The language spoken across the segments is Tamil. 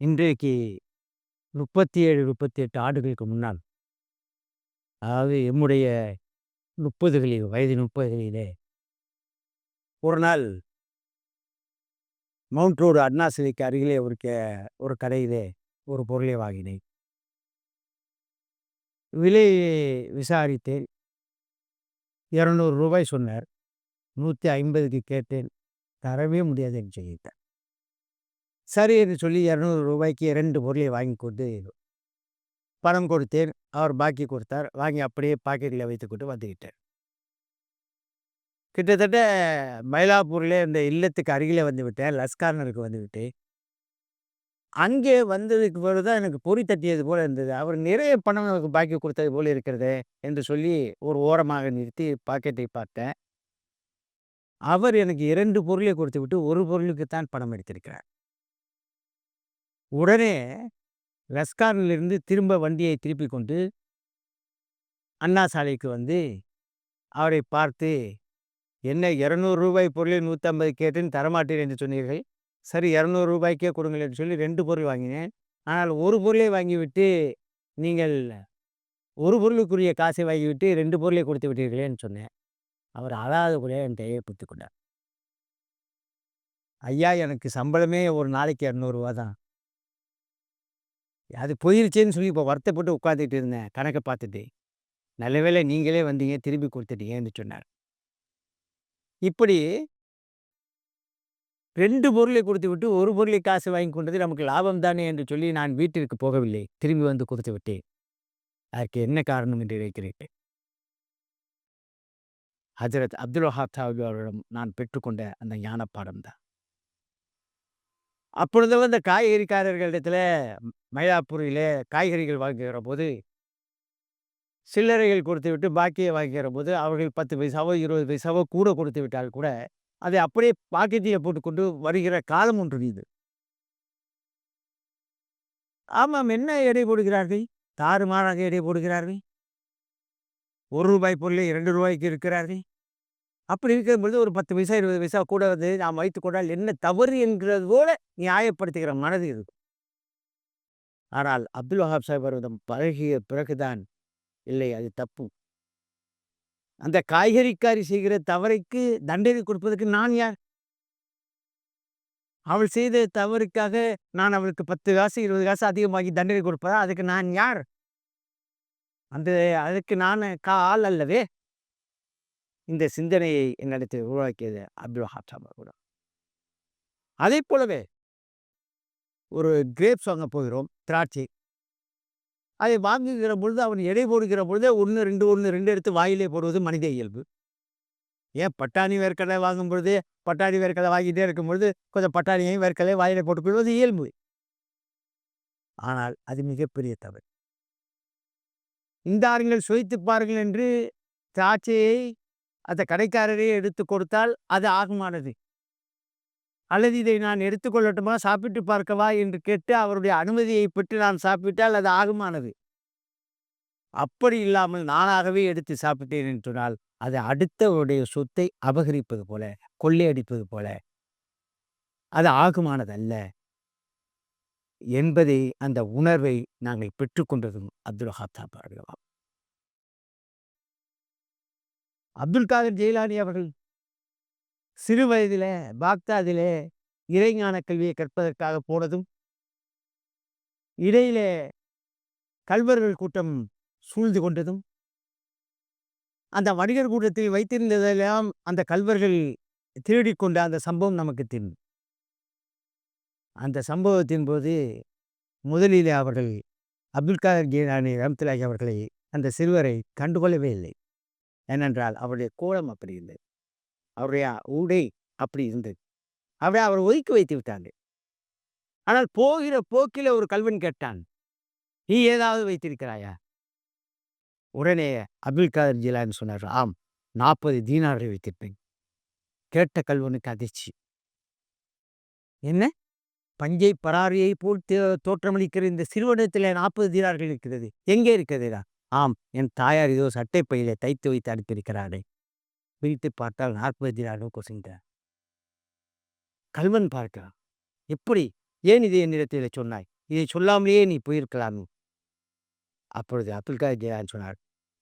இன்றைக்கு 37, 38 ஆண்டுகளுக்கு முன்னால், அதாவது எம்முடைய 30களில் வயது 30களிலே ஒரு நாள் மவுண்ட் ரோடு அண்ணா சிலைக்கு அருகிலே ஒரு கடையிலே ஒரு பொருளை வாங்கினேன். விலை விசாரித்தேன். ரூ. 200 சொன்னார். 150க்கு கேட்டேன். தரவே முடியாது என்று சொல்லிட்டார். சரி என்று சொல்லி ரூ. 200க்கு 2 பொருளை வாங்கிக் கொண்டு பணம் கொடுத்தேன். அவர் பாக்கி கொடுத்தார். வாங்கி அப்படியே பாக்கெட்டில வைத்துக்கொண்டு வந்துவிட்டேன். கிட்டத்தட்ட மயிலாப்பூரிலே இந்த இல்லத்துக்கு அருகிலே வந்துவிட்டேன். லஸ் கார்னருக்கு வந்துவிட்டேன். அங்கே வந்ததுக்கு பிறகு தான் எனக்கு பொறி தட்டியது போல இருந்தது. அவர் நிறைய பணம் நமக்கு பாக்கி கொடுத்தது போல இருக்கிறதே என்று சொல்லி ஒரு ஓரமாக நிறுத்தி பாக்கெட்டை பார்த்தேன். அவர் எனக்கு 2 பொருளை கொடுத்துவிட்டு 1 பொருளுக்கு தான் பணம் எடுத்திருக்கிறார். உடனே லஸ் கார்னரிலிருந்து திரும்ப வண்டியை திருப்பிக் கொண்டு அண்ணா சாலைக்கு வந்து அவரை பார்த்து, "என்ன ரூ. 200 பொருளை 150 கேட்டேன் தரமாட்டேன் என்று சொன்னீர்கள். சரி ரூ. 200க்கே கொடுங்கள்" என்று சொல்லி 2 பொருள் வாங்கினேன். ஆனால் 1 பொருளை வாங்கிவிட்டு நீங்கள் 1 பொருளுக்குரிய காசை வாங்கிவிட்டு 2 பொருளை கொடுத்து விட்டீர்களேன்னு சொன்னேன். அவர் அழாத குறையா என் கையை பிடித்துக் கொண்டார். "ஐயா, எனக்கு சம்பளமே ஒரு நாளைக்கு ரூ. 200 தான். அது போயிருச்சேன்னு சொல்லி இப்போ வருத்தப்பட்டு உட்கார்ந்துட்டு இருந்தேன் கணக்க பார்த்துட்டு. நல்ல வேளை நீங்களே வந்தீங்க, திருப்பி கொடுத்துட்டீங்கன்னு" சொன்னார். இப்படி 2 பொருளை கொடுத்துவிட்டு 1 பொருளை காசு வாங்கிக் கொண்டது நமக்கு லாபம் தானே என்று சொல்லி நான் வீட்டிற்கு போகவில்லை. திரும்பி வந்து கொடுத்து விட்டேன். அதற்கு என்ன காரணம் என்று நினைக்கிறீர்கள்? ஹஜரத் அப்துல் வஹாப் சாஹிப் அவர்களிடம் நான் பெற்றுக்கொண்ட அந்த ஞானப்பாடம் தான். அப்பொழுது அந்த காய்கறிக்காரர்களிடத்துல மயிலாப்பூரிலே காய்கறிகள் வாங்குகிற போது, சில்லறைகள் கொடுத்துவிட்டு பாக்கியை வாங்குகிற போது, அவர்கள் 10 பைசாவோ, 20 பைசாவோ கூட கொடுத்து விட்டால் கூட, அதை அப்படியே பாக்கெட்டிலே போட்டுக்கொண்டு வருகிற காலம் ஒன்று இது. ஆமாம், என்ன எடை போடுகிறார்கள்? தாறுமாறாக எடை போடுகிறார்கள். ரூ. 1 பொருளை ரூ. 2க்கு இருக்கிறார்கள். அப்படி இருக்கும்பொழுது ஒரு 10 பைசா, 20 பைசா கூட வந்து நாம் வைத்துக் கொண்டால் என்ன தவறு என்கிறது போல நியாயப்படுத்துகிற மனது இருக்கும். ஆனால் அப்துல் வஹாப் சாஹிப் அவரிடம் பழகிய பிறகுதான், இல்லை அது தப்பு. அந்த காய்கறிக்காரி செய்கிற தவறுக்கு தண்டனை கொடுப்பதற்கு நான் யார்? அவள் செய்த தவறுக்காக நான் அவளுக்கு 10 காசு, 20 காசு அதிகமாக்கி தண்டனை கொடுப்பதா? அதுக்கு நான் யார்? அந்த அதுக்கு நான் ஆள் அல்லவே. இந்த சிந்தனையை என்னிடத்தில் உருவாக்கியது அப்துல் வஹாப் சாஹிப் கூட. அதைப் போலவே ஒரு கிரேப்ஸ் வாங்க போகிறோம், திராட்சை. அதை வாங்குகிற பொழுது அவன் எடை போடுகிற பொழுதே 1, 2, 1, 2 எடுத்து வாயிலே போடுவது மனித இயல்பு. ஏன் பட்டாணி, வேர்க்கடலை வாங்கும் பொழுது, பட்டாணி, வேர்க்கடலை வாங்கிட்டே இருக்கும் பொழுது, கொஞ்சம் பட்டாணியையும் வேர்க்கடலையும் வாயிலே போட்டுக்கொள்வது இயல்பு. ஆனால் அது மிகப்பெரிய தவறு. இந்தாருங்கள் சுவைத்துப் பாருங்கள் என்று திராட்சையை அந்த கடைக்காரரே எடுத்துக் கொடுத்தால் அது ஆகுமானது. அல்லது இதை நான் எடுத்துக்கொள்ளட்டுமா, சாப்பிட்டு பார்க்கவா என்று கேட்டு அவருடைய அனுமதியை பெற்று நான் சாப்பிட்டால் அது ஆகுமானது. அப்படி இல்லாமல் நானாகவே எடுத்து சாப்பிட்டேன் என்று சொன்னால், அது அடுத்தவருடைய சொத்தை அபகரிப்பது போல, கொள்ளையடிப்பது போல, அது ஆகுமானதல்ல என்பதை, அந்த உணர்வை நாங்கள் பெற்றுக்கொண்டதும் அப்துல் வஹாப் சாஹிப் அவர்களாம். அப்துல் காதர் ஜெயிலானி அவர்கள் சிறு வயதிலே பாக்தாதிலே இறைஞான கல்வியை கற்பதற்காக போனதும், இடையிலே கள்வர்கள் கூட்டம் சூழ்ந்து கொண்டதும், அந்த வணிகர் கூட்டத்தில் வைத்திருந்ததெல்லாம் அந்த கள்வர்கள் திருடிக் கொண்ட அந்த சம்பவம் நமக்கு தெரியும். அந்த சம்பவத்தின் போது முதலிலே அவர்கள் அப்துல் காதர் ஜீலானி ரஹ்மத்துல்லாஹி அவர்களை, அந்த சிறுவரை கண்டுகொள்ளவே இல்லை. ஏனென்றால் அவருடைய கோலம் அப்படி இருந்தது. அவருடைய உடை அப்படி இருந்தது. அப்படியே அவரை ஒதுக்கி வைத்து விட்டாங்க. ஆனால் போகிற போக்கில ஒரு கள்வன் கேட்டான், "நீ ஏதாவது வைத்திருக்கிறாயா?" உடனே அப்துல் காதர் ஜீலானி சொன்னார், "ஆம், 40 தீனார்கள் வைத்திருப்பேன்." கேட்ட கள்வனுக்கு அதிர்ச்சி. "என்ன? பஞ்சை பராரியை போல் தோற்றமளிக்கிற இந்த சிறுவனிடத்திலே 40 தீனார்கள் இருக்கிறது. எங்கே இருக்கிறதுடா?" "ஆம், என் தாயார் இதோ சட்டை பையிலே தைத்து வைத்து அனுப்பியிருக்கிறாரே." பிரித்து பார்த்தால் 40 தீனார்கள் கொசுங்கிட்டார். கள்வன் பார்க்கிறான். எப்படி? ஏன் இதை என்னிடத்திலே சொன்னாய்? இதை சொல்லாமலேயே நீ போயிருக்கலாமே. அப்பொழுது அப்துல் காதர் ஜிலானி சொன்னார்,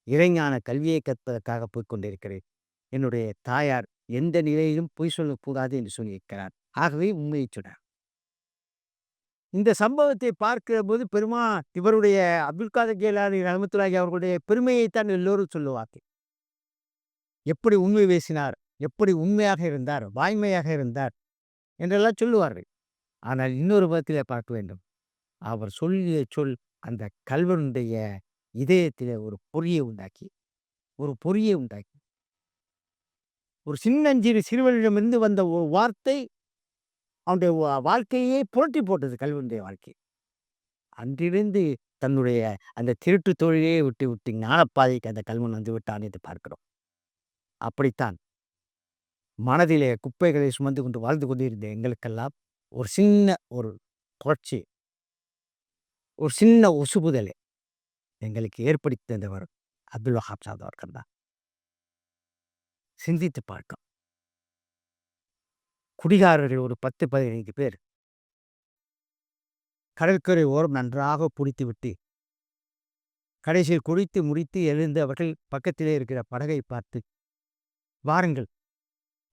இறைஞான கல்வியை கற்பதற்காக போய்க் கொண்டிருக்கிறேன். என்னுடைய தாயார் எந்த நிலையிலும் பொய் சொல்லக்கூடாது என்று சொல்லியிருக்கிறார். ஆகவே உண்மையைச் சொன்னார். இந்த சம்பவத்தை பார்க்கிறபோது இவருடைய அப்துல் காதர் ஜிலானி ரஹ்மத்துல்லாஹி அவர்களுடைய பெருமையைத்தான் எல்லோரும் சொல்லுவார்கள். எப்படி உண்மை பேசினார், எப்படி உண்மையாக இருந்தார், வாய்மையாக இருந்தார் என்றெல்லாம் சொல்லுவார்கள். ஆனால் இன்னொரு புறத்திலே பார்க்க வேண்டும். அவர் சொல்லிய சொல் அந்த கள்வனுடைய இதயத்திலே ஒரு பொறியை உண்டாக்கி ஒரு சின்னஞ்சிறு சிறுவனிடமிருந்து வந்த ஒரு வார்த்தை அவனுடைய வாழ்க்கையே புரட்டி போட்டது கள்வனுடைய வாழ்க்கை. அன்றிலிருந்து தன்னுடைய அந்த திருட்டு தொழிலையே விட்டு ஞானப்பாதைக்கு அந்த கள்வன் வந்து விட்டான் என்று பார்க்கிறோம். அப்படித்தான் மனதிலே குப்பைகளை சுமந்து கொண்டு வாழ்ந்து கொண்டிருந்த எங்களுக்கெல்லாம் ஒரு சின்ன ஒரு புரட்சி, ஒரு சின்ன ஒசுபுதலை எங்களுக்கு ஏற்படுத்தி தந்தவர் அப்துல் வஹாப் சாத் அவர்கள் தான். சிந்தித்து பார்க்கும். குடிகாரர்கள் ஒரு 10, 15 பேர் கடற்கரை ஓரம் நன்றாக குடித்துவிட்டு கடைசியில் குடித்து முடித்து எழுந்து அவர்கள் பக்கத்திலே இருக்கிற படகை பார்த்து, வாருங்கள்,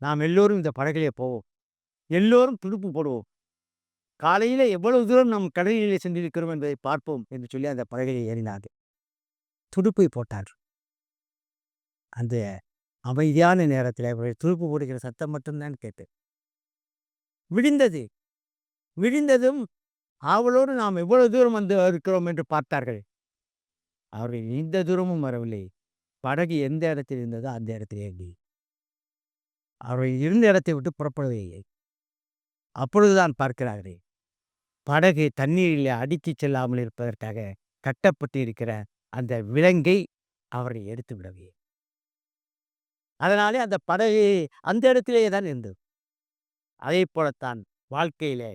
நாம் எல்லோரும் இந்த படகிலே போவோம், எல்லோரும் துடுப்பு போடுவோம், காலையில எவ்வளவு தூரம் நாம் கடலிலே சென்றிருக்கிறோம் என்பதை பார்ப்போம் என்று சொல்லி அந்த படகிலே ஏறினார்கள். துடுப்பை போட்டார். அந்த அமைதியான நேரத்தில் அவர்கள் துடுப்பு போடுகிற சத்தம் மட்டும்தான் கேட்டது. விடிந்தது. விடிந்ததும் ஆவலோடு நாம் எவ்வளவு தூரம் வந்து இருக்கிறோம் என்று பார்த்தார்கள். அவர்கள் எந்த தூரமும் வரவில்லை. படகு எந்த இடத்தில் இருந்ததோ அந்த இடத்திலே இருந்தது. அவர்கள் இருந்த இடத்தை விட்டு புறப்படவே இல்லை. அப்பொழுதுதான் பார்க்கிறார்கள், படகு தண்ணீரில் அடித்துச் செல்லாமல் இருப்பதற்காக கட்டப்பட்டு இருக்கிற அந்த விலங்கை அவர்கள் எடுத்து விடவே. அதனாலே அந்த படகு அந்த இடத்திலேயே தான் இருந்தது. அதே போலத்தான் வாழ்க்கையிலே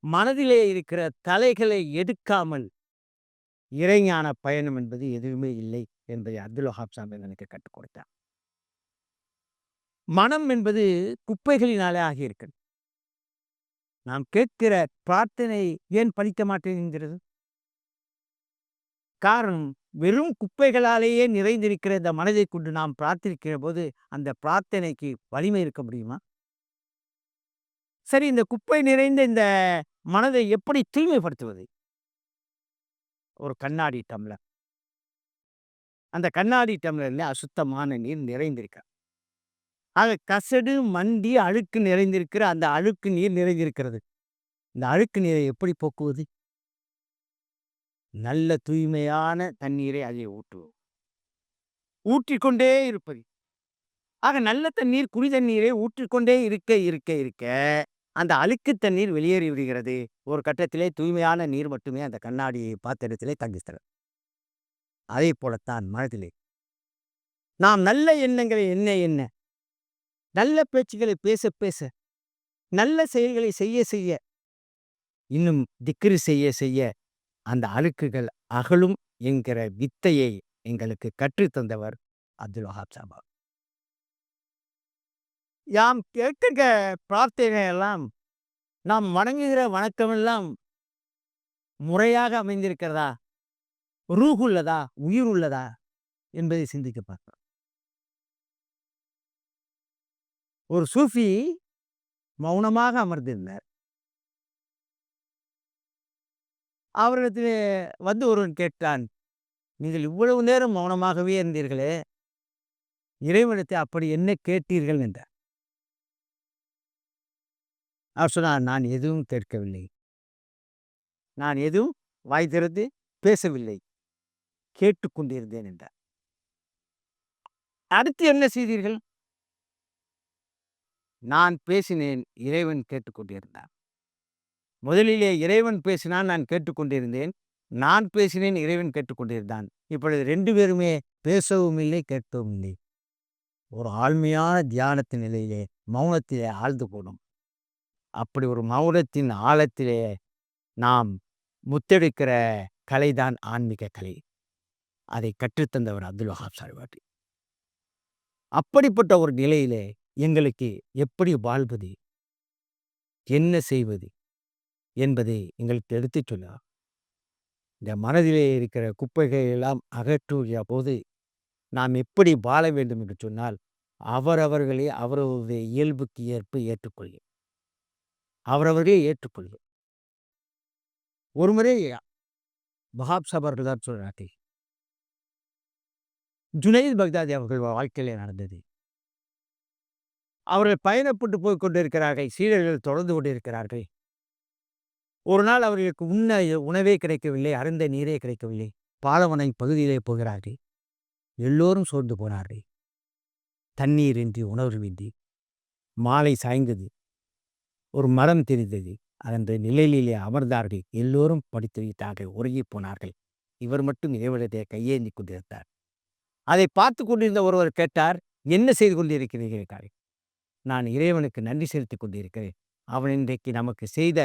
மனதிலே இருக்கிற தலைகளை எடுக்காமல் இறைஞான பயணம் என்பது எதுவுமே இல்லை என்பதை அப்துல் வஹாப் சாமி எனக்கு கற்றுக் கொடுத்தார். மனம் என்பது குப்பைகளினாலே ஆகியிருக்கிறது. நாம் கேட்கிற பிரார்த்தனை ஏன் பலிக்க மாட்டேங்கிறது? காரணம், வெறும் குப்பைகளாலேயே நிறைந்திருக்கிற இந்த மனதை கொண்டு நாம் பிரார்த்திக்கிற போது அந்த பிரார்த்தனைக்கு வலிமை இருக்க முடியுமா? சரி, இந்த குப்பை நிறைந்த இந்த மனதை எப்படி தூய்மைப்படுத்துவது? ஒரு கண்ணாடி டம்ளர். அந்த கண்ணாடி டம்ளர்ல அசுத்தமான நீர் நிறைந்திருக்க. ஆக கசடு, மண்டி, அழுக்கு நிறைந்திருக்கிற அந்த அழுக்கு நீர் நிறைந்திருக்கிறது. இந்த அழுக்கு நீரை எப்படி போக்குவது? நல்ல தூய்மையான தண்ணீரை அதில் ஊற்றுவோம். ஊற்றிக்கொண்டே இருப்பது. ஆக நல்ல தண்ணீர், குடி தண்ணீரை ஊற்றிக்கொண்டே இருக்க இருக்க இருக்க அந்த அழுக்கு தண்ணீர் வெளியேறி விடுகிறது. ஒரு கட்டத்திலே தூய்மையான நீர் மட்டுமே அந்த கண்ணாடி பாத்திரத்திலே தங்குகிறது. அதே போலத்தான் மனதிலே நாம் நல்ல எண்ணங்களை எண்ண நல்ல பேச்சுக்களை பேச பேச நல்ல செயல்களை செய்ய செய்ய இன்னும் திக்ரு செய்ய செய்ய அந்த அழுக்குகள் அகலும் என்கிற வித்தையை எங்களுக்கு கற்றுத்தந்தவர் அப்துல் வஹாப் சாபா. யாம் கேட்கிற பிரார்த்தனை எல்லாம், நாம் வணங்குகிற வணக்கமெல்லாம் முறையாக அமைந்திருக்கிறதா, ரூஹ் உள்ளதா, உயிர் உள்ளதா என்பதை சிந்திக்க பார்க்கிறோம். ஒரு சூஃபி மௌனமாக அமர்ந்திருந்தார். அவரிடத்திலே வந்து ஒருவன் கேட்டான், நீங்கள் இவ்வளவு நேரம் மௌனமாகவே இருந்தீர்களே, இறைவனிடத்தை அப்படி என்ன கேட்டீர்கள் என்றார். அவர் சொன்னார், நான் எதுவும் கேட்கவில்லை, நான் எதுவும் வாய் திறந்து பேசவில்லை, கேட்டுக்கொண்டிருந்தேன் என்றார். அடுத்து என்ன செய்தீர்கள்? நான் பேசினேன், இறைவன் கேட்டுக்கொண்டிருந்தார். முதலிலே இறைவன் பேசினான், நான் கேட்டுக்கொண்டிருந்தேன். நான் பேசினேன், இறைவன் கேட்டுக்கொண்டிருந்தான். இப்பொழுது 2 பேருமே பேசவும் இல்லை, கேட்கவும் இல்லை. ஒரு ஆழ்மையான தியானத்தின் நிலையிலே மௌனத்திலே ஆழ்ந்து போனோம். அப்படி ஒரு மௌனத்தின் ஆழத்திலே நாம் முத்தெடுக்கிற கலைதான் ஆன்மீக கலை. அதை கற்றுத்தந்தவர் அப்துல் வஹாப் சாஹிப். அப்படிப்பட்ட ஒரு நிலையிலே எங்களுக்கு எப்படி வாழ்வது, என்ன செய்வது, என்பதை எங்களுக்கு எடுத்துச் சொன்னார். இந்த மனதிலே இருக்கிற குப்பைகளை எல்லாம் அகற்றுகிற போது நாம் எப்படி வாழ வேண்டும் என்று சொன்னால், அவரவர்களே அவரவருடைய இயல்புக்கு ஏற்ப ஏற்றுக்கொள்க. அவரவர்களே ஏற்றுக்கொள்க. ஒருமுறை வஹாப் சாப் அவர்கள் தான் சொல்றார்கள். ஜுனைத் பக்தாதி அவர்கள் வாழ்க்கையிலே நடந்தது. அவர்கள் பயணப்பட்டு போய்க் கொண்டிருக்கிறார்கள். சீடர்கள் தொடர்ந்து கொண்டிருக்கிறார்கள். ஒரு நாள் அவர்களுக்கு உண்ண உணவே கிடைக்கவில்லை. அருந்த நீரே கிடைக்கவில்லை. பாலைவன பகுதியிலே போகிறார்கள். எல்லோரும் சோர்ந்து போனார்கள். தண்ணீரின்றி, உணர்வின்றி. மாலை சாய்ந்தது. ஒரு மரம் தெரிந்தது. அந்த நிழலிலே அமர்ந்தார்கள். எல்லோரும் படுத்து விட்டார்கள். உறங்கிப் போனார்கள். இவர் மட்டும் இறைவனிடத்திலே கையேந்தி கொண்டிருந்தார். அதை பார்த்து கொண்டிருந்த ஒருவர் கேட்டார், "என்ன செய்து கொண்டிருக்கிறீர்கள்?" என்றார். "நான் இறைவனுக்கு நன்றி செலுத்திக் கொண்டிருக்கிறேன். அவன் இன்றைக்கு நமக்கு செய்த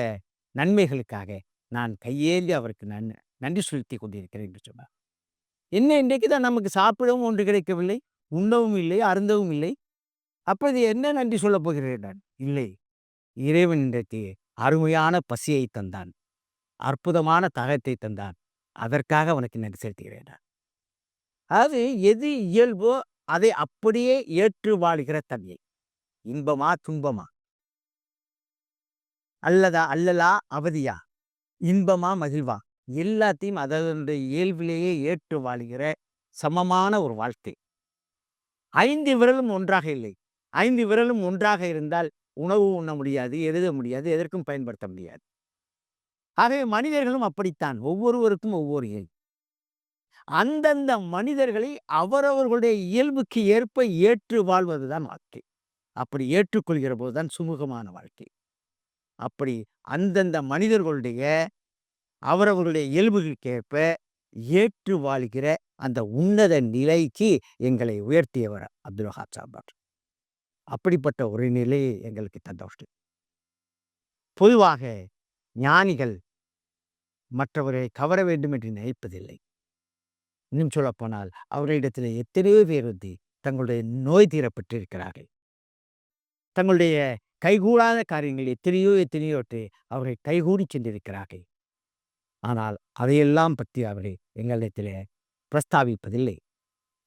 நன்மைகளுக்காக நான் கையேந்தி அவருக்கு நன்றி செலுத்திக் கொண்டிருக்கிறேன்" என்று சொன்னார். என்ன, இன்றைக்கு தான் நமக்கு சாப்பிடவும் ஒன்று கிடைக்கவில்லை, உண்ணவும் இல்லை, அருந்தவும் இல்லை. அப்போது என்ன நன்றி சொல்லப் போகிறேன் நான்? இல்லை, இறைவன் இன்றைக்கு அருமையான பசியை தந்தான், அற்புதமான தாகத்தை தந்தான், அதற்காக அவனுக்கு நன்றி செலுத்துகிறேன் நான். அதாவது எது இயல்போ அதை அப்படியே ஏற்று வாழ்கிற தன்மை. இன்பமா துன்பமா, அல்லலா அவதியா, இன்பமா மகிழ்வா, எல்லாத்தையும் அதனுடைய இயல்பிலேயே ஏற்று வாழ்கிற சமமான ஒரு வாழ்க்கை. 5 விரலும் ஒன்றாக இல்லை. 5 விரலும் ஒன்றாக இருந்தால் உணவு உண்ண முடியாது, எழுத முடியாது, எதற்கும் பயன்படுத்த முடியாது. ஆகவே மனிதர்களும் அப்படித்தான். ஒவ்வொருவருக்கும் ஒவ்வொரு இயல்பு. அந்தந்த மனிதர்களை அவரவர்களுடைய இயல்புக்கு ஏற்ப ஏற்று வாழ்வதுதான் வாழ்க்கை. அப்படி ஏற்றுக்கொள்கிற போதுதான் சுமூகமான வாழ்க்கை. அப்படி அந்தந்த மனிதர்களுடைய அவரவர்களுடைய இயல்புகளுக்கு ஏற்ப ஏற்று வாழ்கிற அந்த உன்னத நிலைக்கு எங்களை உயர்த்தியவர் அப்துல் வஹாப் சாப். அப்படிப்பட்ட ஒரு நிலையை எங்களுக்கு தந்தவர். பொதுவாக ஞானிகள் மற்றவர்களை கவர வேண்டும் என்று நினைப்பதில்லை. இன்னும் சொல்லப்போனால் அவர்களிடத்தில் எத்தனையோ பேர் தங்களுடைய நோய் தீரப்பட்டிருக்கிறார்கள். தங்களுடைய கைகூடாத காரியங்கள் எத்தனையோவற்றை அவர்கள் கைகூடி சென்றிருக்கிறார்கள். ஆனால் அதையெல்லாம் பற்றி அவர்கள் எங்களிடத்தில் பிரஸ்தாபிப்பதில்லை,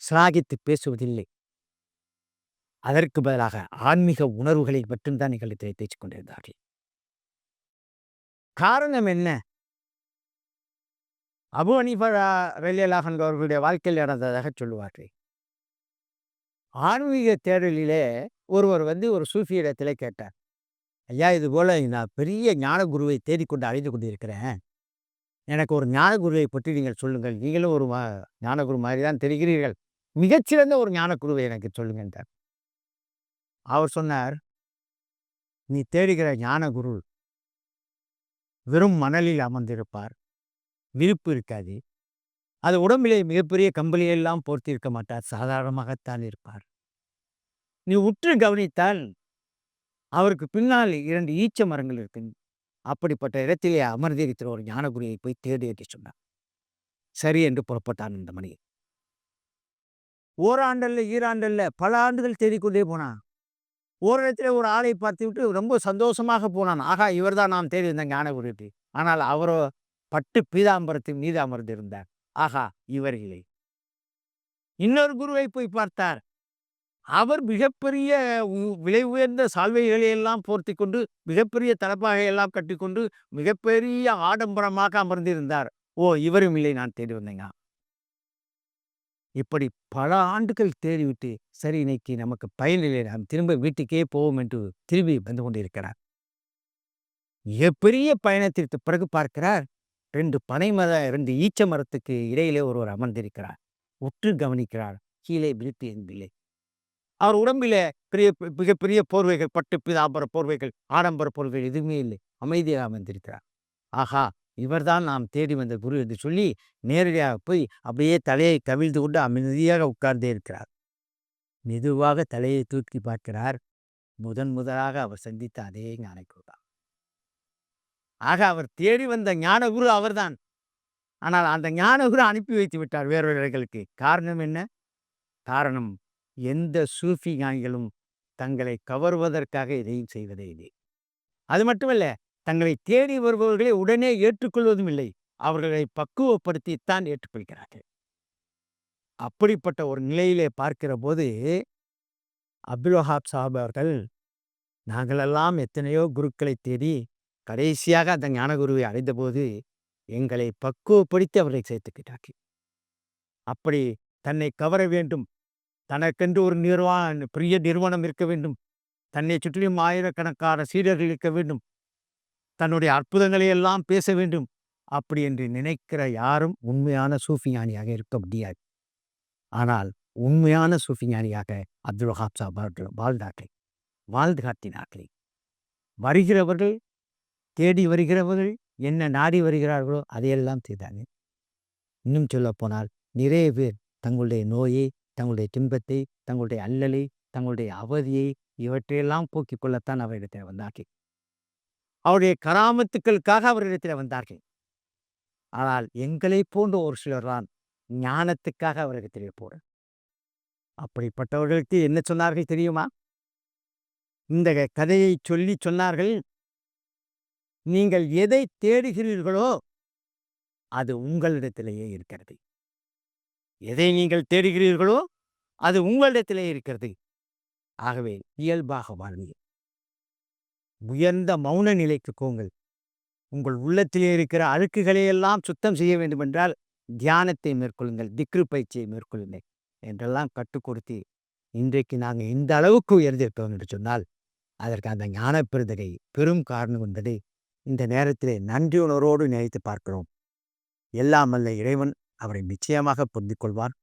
சிலாகித்து பேசுவதில்லை. அதற்கு பதிலாக ஆன்மீக உணர்வுகளை மட்டும்தான் எங்களிடத்தில் பேசிக் கொண்டிருந்தார்கள். காரணம் என்ன? அபு ஹனீஃபா ரலியல்லாஹு அன்ஹு அவர்களுடைய வாழ்க்கையில் நடந்ததாக சொல்லுவார்கள். ஆன்மீக தேடலிலே ஒருவர் ஒரு சூஃபி இடத்திலே கேட்டார், "ஐயா, இது போல நான் பெரிய ஞான குருவை தேடிக்கொண்டு அலைந்து கொண்டிருக்கிறேன். எனக்கு ஒரு ஞான குருவை பற்றி நீங்கள் சொல்லுங்கள். நீங்களும் ஒரு ஞானகுரு மாதிரி தான் தெரிகிறீர்கள். மிகச்சிறந்த ஒரு ஞான குருவை எனக்கு சொல்லுங்க" என்றார். அவர் சொன்னார், "நீ தேடுகிற ஞான குரு வெறும் மணலில் அமர்ந்திருப்பார். விருப்பு இருக்காது. அது உடம்பிலே மிகப்பெரிய கம்பளியெல்லாம் போர்த்தி இருக்க மாட்டார். சாதாரணமாகத்தான் இருப்பார். நீ உற்று கவனித்தால் அவருக்கு பின்னால் 2 ஈச்ச மரங்கள் இருக்கு. அப்படிப்பட்ட இடத்திலே அமர்ந்திருக்கிற ஒரு ஞானகுருவை போய் தேடு" என்று சொன்னார். சரி என்று புறப்பட்டான் இந்த மனிதன். ஓராண்டல்ல, ஈராண்டல்ல, பல ஆண்டுகள் தேடிக்கொண்டே போனான். ஓரிடத்திலே ஒரு ஆளை பார்த்துவிட்டு ரொம்ப சந்தோஷமாக போனான். ஆகா, இவர்தான் நாம் தேடி வந்த ஞானகுரு என்று. ஆனால் அவரோ பட்டு பீதாம்பரத்தின் மீது அமர்ந்திருந்தார். ஆகா, இவர் இல்லை. இன்னொரு குருவை போய் பார்த்தார். அவர் மிகப்பெரிய விலை உயர்ந்த சால்வைகளை எல்லாம் போர்த்தி கொண்டு, மிகப்பெரிய தலப்பாகை எல்லாம் கட்டிக்கொண்டு, மிகப்பெரிய ஆடம்பரமாக அமர்ந்திருந்தார். ஓ, இவரும் இல்லை, நான் தேடி வந்தேங்க. இப்படி பல ஆண்டுகள் தேடிவிட்டு, சரி, இன்னைக்கு நமக்கு பயனில்லை, நாம் திரும்ப வீட்டுக்கே போவோம் என்று திரும்பி வந்து கொண்டிருக்கிறார். மிகப்பெரிய பயணத்திற்கு பிறகு பார்க்கிறார், 2 ஈச்ச மரத்துக்கு இடையிலே ஒருவர் அமர்ந்திருக்கிறார். உற்று கவனிக்கிறார். கீழே விருப்பு என்பதில்லை. அவர் உடம்பிலே மிகப்பெரிய போர்வைகள், பட்டு பீதாம்பர போர்வைகள், ஆடம்பர போர்வைகள் எதுவுமே இல்லை. அமைதியாக அமர்ந்திருக்கிறார். ஆஹா, இவர்தான் நாம் தேடி வந்த குரு என்று சொல்லி நேரடியாக போய் அப்படியே தலையை கவிழ்ந்து கொண்டு அமைதியாக உட்கார்ந்தே இருக்கிறார். மெதுவாக தலையை தூக்கி பார்க்கிறார். முதலாக அவர் சந்தித்த அதே ஞானகுரு தான். ஆக அவர் தேடி வந்த ஞானகுரு அவர்தான். ஆனால் அந்த ஞானகுரு அனுப்பி வைத்து விட்டார் வேறொருவர்களுக்கு. காரணம் என்ன? காரணம், எந்த சூஃபி ஞானிகளும் தங்களை கவர்வதற்காக எதையும் செய்வதே இல்லை. அது மட்டுமல்ல, தங்களை தேடி வருபவர்களை உடனே ஏற்றுக்கொள்வதும் இல்லை. அவர்களை பக்குவப்படுத்தித்தான் ஏற்றுக்கொள்கிறார்கள். அப்படிப்பட்ட ஒரு நிலையிலே பார்க்கிறபோது, அப்துல் வஹாப் சாஹிப் அவர்கள், நாங்களெல்லாம் எத்தனையோ குருக்களை தேடி, கடைசியாக அந்த ஞானகுருவை அடைந்தபோது, எங்களை பக்குவப்படுத்தி அவரை சேர்த்துக்கிட்டார்கள். அப்படி தன்னை கவர வேண்டும், தனக்கென்று ஒரு பெரிய நிறுவனம் இருக்க வேண்டும், தன்னை சுற்றிலும் ஆயிரக்கணக்கான சீடர்கள் இருக்க வேண்டும், தன்னுடைய அற்புதங்களை எல்லாம் பேச வேண்டும், அப்படி என்று நினைக்கிற யாரும் உண்மையான சூஃபி ஞானியாக இருக்க முடியாது. ஆனால் உண்மையான சூஃபி ஞானியாக அப்துல் வஹாப் சாஹிப் அவர்கள் வாழ்ந்தார்கள், வாழ்ந்து காட்டினார்கள். வருகிறவர்கள், தேடி வருகிறவர்கள் என்ன நாடி வருகிறார்களோ அதையெல்லாம் செய்தாங்க. இன்னும் சொல்லப்போனால் நிறைய பேர் தங்களுடைய நோயை, தங்களுடைய துன்பத்தை, தங்களுடைய அல்லலை, தங்களுடைய அவதியை இவற்றையெல்லாம் போக்கிக் கொள்ளத்தான் அவரிடத்தில் வந்தார்கள். அவருடைய கராமத்துக்களுக்காக அவரிடத்தில் வந்தார்கள். ஆனால் எங்களை போன்ற ஒரு சிலர் தான் ஞானத்துக்காக அவரிடத்திலே போற. அப்படிப்பட்டவர்களுக்கு என்ன சொன்னார்கள் தெரியுமா? இந்த கதையை சொல்லி சொன்னார்கள், நீங்கள் எதை தேடுகிறீர்களோ அது உங்களிடத்திலேயே இருக்கிறது. எதை நீங்கள் தேடுகிறீர்களோ அது உங்களிடத்திலே இருக்கிறது. ஆகவே இயல்பாக வாழ்வீர்கள். உயர்ந்த மௌன நிலைக்கு போங்கள். உங்கள் உள்ளத்திலே இருக்கிற அழுக்குகளை எல்லாம் சுத்தம் செய்ய வேண்டுமென்றால் தியானத்தை மேற்கொள்ளுங்கள், திக்ரு பயிற்சியை மேற்கொள்ளுங்கள் என்றெல்லாம் கற்றுக் கொடுத்து இன்றைக்கு நாங்கள் இந்த அளவுக்கு உயர்ந்திருக்கிறோம் என்று சொன்னால் அதற்கு அந்த ஞான பெருந்தகை பெரும் காரணம் என்பதை இந்த நேரத்திலே நன்றி உணர்வோடு நினைத்து பார்க்கிறோம். எல்லாம் வல்ல இறைவன் அவரை நிச்சயமாக புரிந்து கொள்வார்.